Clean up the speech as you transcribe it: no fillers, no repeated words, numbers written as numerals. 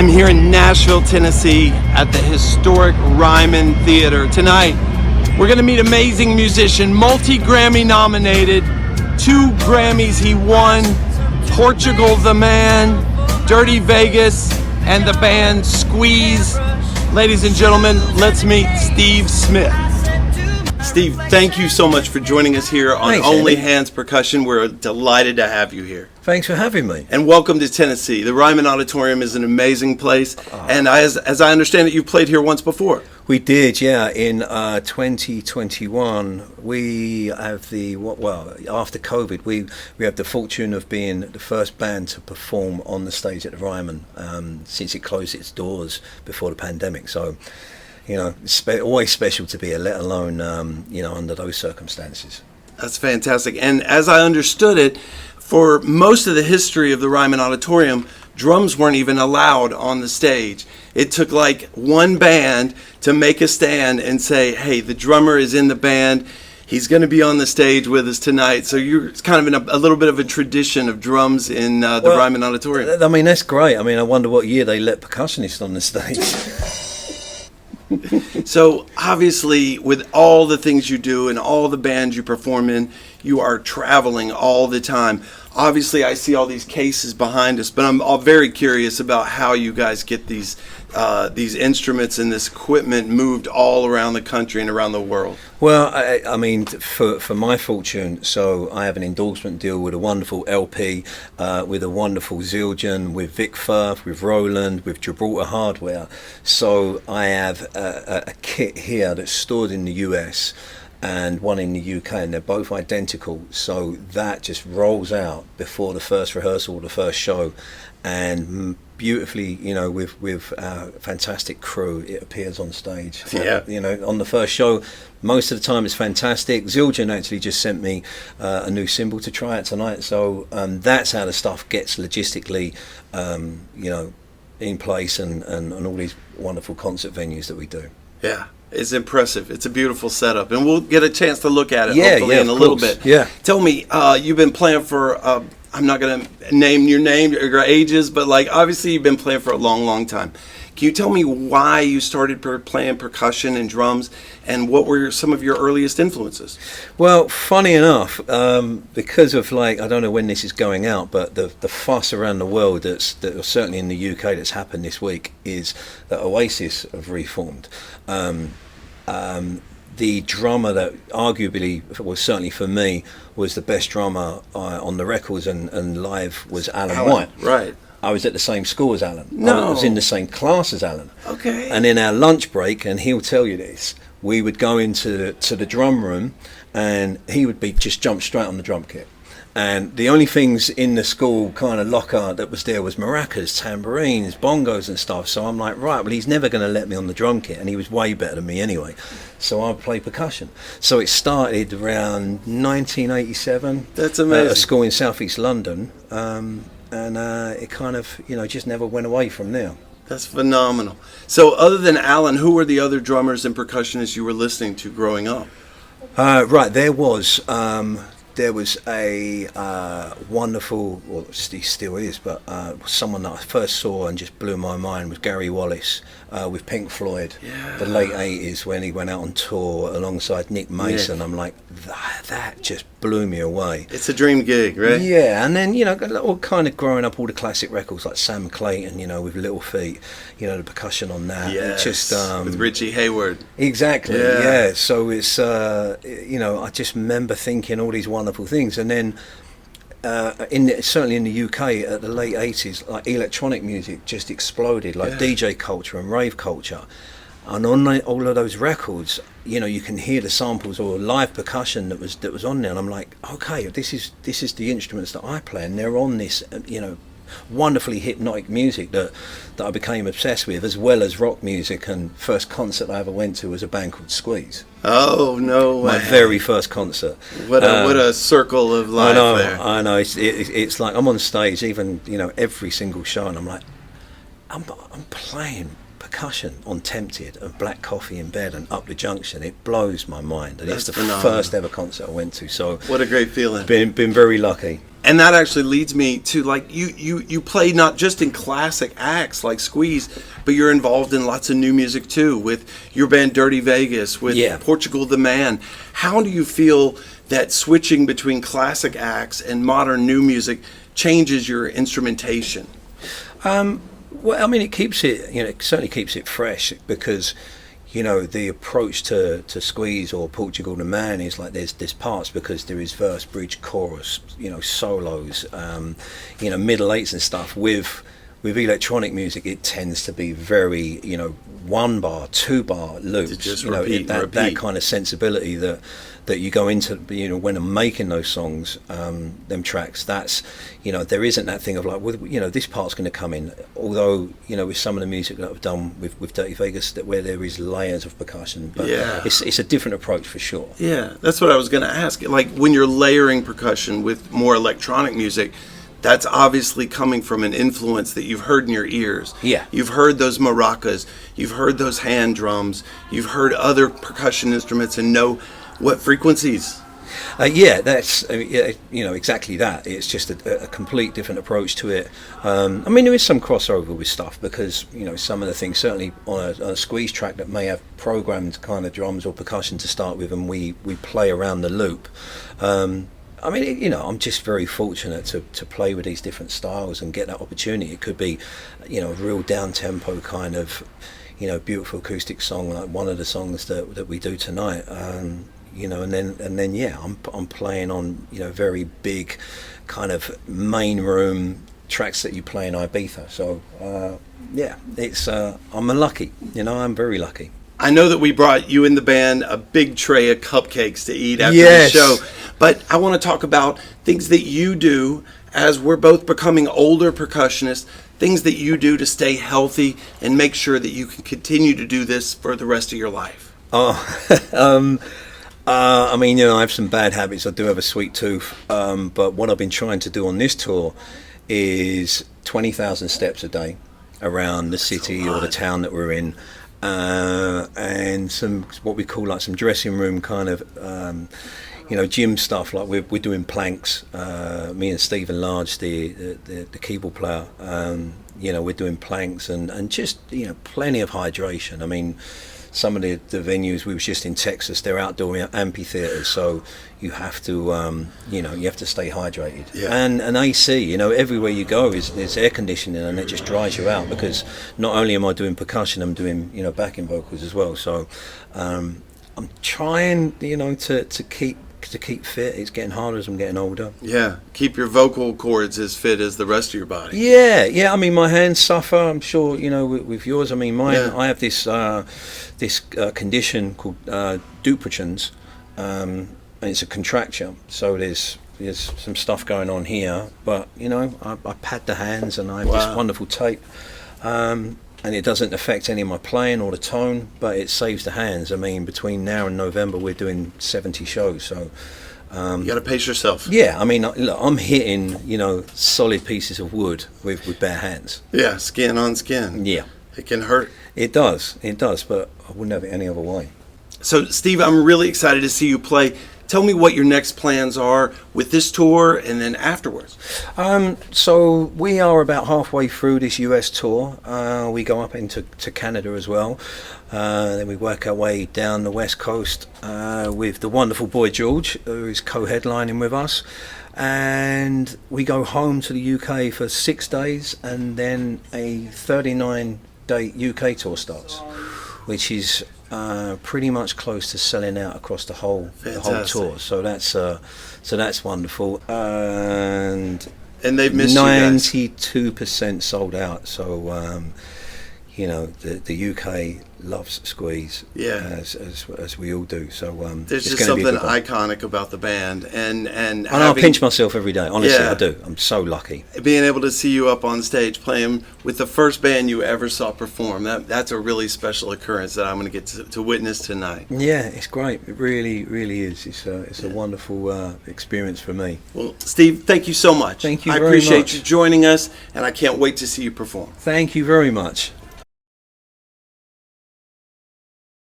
I'm here in Nashville, Tennessee at the historic Ryman Theater. Tonight, we're going to meet amazing musician, multi-Grammy nominated, 2 Grammys he won, Portugal the Man, Dirty Vegas, and the band Squeeze. Ladies and gentlemen, let's meet Steve Smith. Steve, thank you so much for joining us here on Thanks, Only Andy. Hands Percussion. We're delighted to have you here. Thanks for having me. And welcome to Tennessee. The Ryman Auditorium is an amazing place. And as I understand it, you played here once before. We did, yeah. In 2021, we have after COVID, we have the fortune of being the first band to perform on the stage at the Ryman since it closed its doors before the pandemic. So, you know, it's always special to be here, let alone, under those circumstances. That's fantastic. And as I understood it, for most of the history of the Ryman Auditorium, drums weren't even allowed on the stage. It took like one band to make a stand and say, hey, the drummer is in the band. He's going to be on the stage with us tonight. So you're kind of in a little bit of a tradition of drums in the Ryman Auditorium. I mean, that's great. I mean, I wonder what year they let Percussionist on the stage. So obviously, with all the things you do and all the bands you perform in, you are traveling all the time. Obviously, I see all these cases behind us, but I'm very curious about how you guys get these instruments and this equipment moved all around the country and around the world. Well, I mean, for my fortune, so I have an endorsement deal with a wonderful LP, with a wonderful Zildjian, with Vic Firth, with Roland, with Gibraltar Hardware. So I have a kit here that's stored in the US and one in the UK, and they're both identical. So that just rolls out before the first rehearsal, the first show, and beautifully, with our fantastic crew, it appears on stage. Yeah. On the first show, most of the time it's fantastic. Zildjian actually just sent me a new cymbal to try it tonight. So that's how the stuff gets logistically, in place and all these wonderful concert venues that we do. Yeah. It's impressive. It's a beautiful setup, and we'll get a chance to look at it hopefully in a of little course. bit. Yeah. Tell me, you've been playing for, I'm not going to name your name or your ages, but obviously you've been playing for a long, long time. Can you tell me why you started playing percussion and drums, and what were some of your earliest influences? Well, funny enough, because of I don't know when this is going out, but the fuss around the world that certainly in the UK that's happened this week is that Oasis have reformed. The drummer that arguably was certainly for me was the best drummer on the records and live was Alan White. Right. I was at the same school as Alan. No. I was in the same class as Alan. Okay. And in our lunch break, and he'll tell you this, we would go into the drum room, and he would just jump straight on the drum kit. And the only things in the school kind of locker that was there was maracas, tambourines, bongos and stuff. So I'm like, right, well, he's never going to let me on the drum kit, and he was way better than me anyway. So I play percussion. So it started around 1987. That's amazing. At a school in southeast London, and it kind of, just never went away from there. That's phenomenal. So other than Alan, who were the other drummers and percussionists you were listening to growing up? Right, there was a wonderful, well, he still is, but someone that I first saw and just blew my mind was Gary Wallace with Pink Floyd, the late 80s, when he went out on tour alongside Nick Mason. Yeah. I'm like, that just blew me away. It's a dream gig, right? Yeah, and then, all kind of growing up all the classic records like Sam Clayton, with Little Feat, the percussion on that. Yes, Just, with Richie Hayward. Exactly, Yeah. yeah. So it's, I just remember thinking all these wonderful things. And then, certainly in the UK at the late 80s, electronic music just exploded, DJ culture and rave culture. And on all of those records, you can hear the samples or live percussion that was on there, and I'm like, okay, this is the instruments that I play, and they're on this, wonderfully hypnotic music that I became obsessed with, as well as rock music. And first concert I ever went to was a band called Squeeze. Oh, no way. My very first concert. What a circle of life there. I know. It's like I'm on stage, even every single show, and I'm like, I'm playing percussion on Tempted and Black Coffee in Bed and Up the Junction. It blows my mind, and That's it's the phenomenal. first ever concert I went to. So what a great feeling. Been very lucky. And that actually leads me to, like, you play not just in classic acts like Squeeze, but you're involved in lots of new music too, with your band Dirty Vegas, with Portugal the Man. How do you feel that switching between classic acts and modern new music changes your instrumentation? Well, I mean, it keeps it, it certainly keeps it fresh, because the approach to Squeeze or Portugal the Man is like there's parts, because there is verse, bridge, chorus, solos, middle eights and stuff. With electronic music, it tends to be very, 1 bar, 2 bar loops, just repeat, that kind of sensibility that you go into, when I'm making those songs, them tracks. That's, there isn't that thing of like, this part's going to come in. Although, with some of the music that I've done with Dirty Vegas, where there is layers of percussion, but it's a different approach for sure. Yeah, that's what I was going to ask. Like, when you're layering percussion with more electronic music, that's obviously coming from an influence that you've heard in your ears. Yeah. You've heard those maracas, you've heard those hand drums, you've heard other percussion instruments and know what frequencies. That's exactly that. It's just a complete different approach to it. I mean, there is some crossover with stuff, because some of the things, certainly on a Squeeze track, that may have programmed kind of drums or percussion to start with, and we play around the loop. I mean, I'm just very fortunate to play with these different styles and get that opportunity. It could be, a real down tempo kind of, beautiful acoustic song, like one of the songs that we do tonight. And then I'm playing on very big kind of main room tracks that you play in Ibiza. So it's I'm lucky. I'm very lucky. I know that we brought you and the band a big tray of cupcakes to eat after the show, but I want to talk about things that you do as we're both becoming older percussionists, things that you do to stay healthy and make sure that you can continue to do this for the rest of your life. I mean, I have some bad habits. I do have a sweet tooth, but what I've been trying to do on this tour is 20,000 steps a day around the city or the town that we're in. And some what we call like some dressing room kind of gym stuff, like we're doing planks, me and Stephen Large, the keyboard player, we're doing planks and just plenty of hydration. I mean, some of the venues, we was just in Texas, they're outdoor amphitheaters, so you have to you have to stay hydrated. And AC, everywhere you go there's air conditioning, and it just dries you out, because not only am I doing percussion, I'm doing backing vocals as well. So I'm trying to keep fit. It's getting harder as I'm getting older. Yeah, keep your vocal cords as fit as the rest of your body. Yeah. I mean, my hands suffer. I'm sure with yours. I mean, mine. Yeah. I have this condition called Dupuytren's, and it's a contracture. So there's some stuff going on here, but I pad the hands, and I have this wonderful tape. And it doesn't affect any of my playing or the tone, but it saves the hands. I mean, between now and November, we're doing 70 shows, so... you got to pace yourself. Yeah, I mean, look, I'm hitting, solid pieces of wood with bare hands. Yeah, skin on skin. Yeah. It can hurt. It does, but I wouldn't have it any other way. So, Steve, I'm really excited to see you play. Tell me what your next plans are with this tour and then afterwards. So we are about halfway through this US tour. We go up into Canada as well. Then we work our way down the West Coast with the wonderful Boy George, who is co-headlining with us. And we go home to the UK for 6 days, and then a 39-day UK tour starts, which is... pretty much close to selling out across the whole tour. So that's wonderful. And they've missed 92% sold out. So the UK loves Squeeze, as we all do. So there's just something iconic about the band, and I'll pinch myself every day. Honestly, I do. I'm so lucky. Being able to see you up on stage playing with the first band you ever saw perform, that's a really special occurrence that I'm going to get to witness tonight. Yeah, it's great. It really, really is. It's a wonderful experience for me. Well, Steve, thank you so much. Thank you very much. I appreciate you joining us, and I can't wait to see you perform. Thank you very much.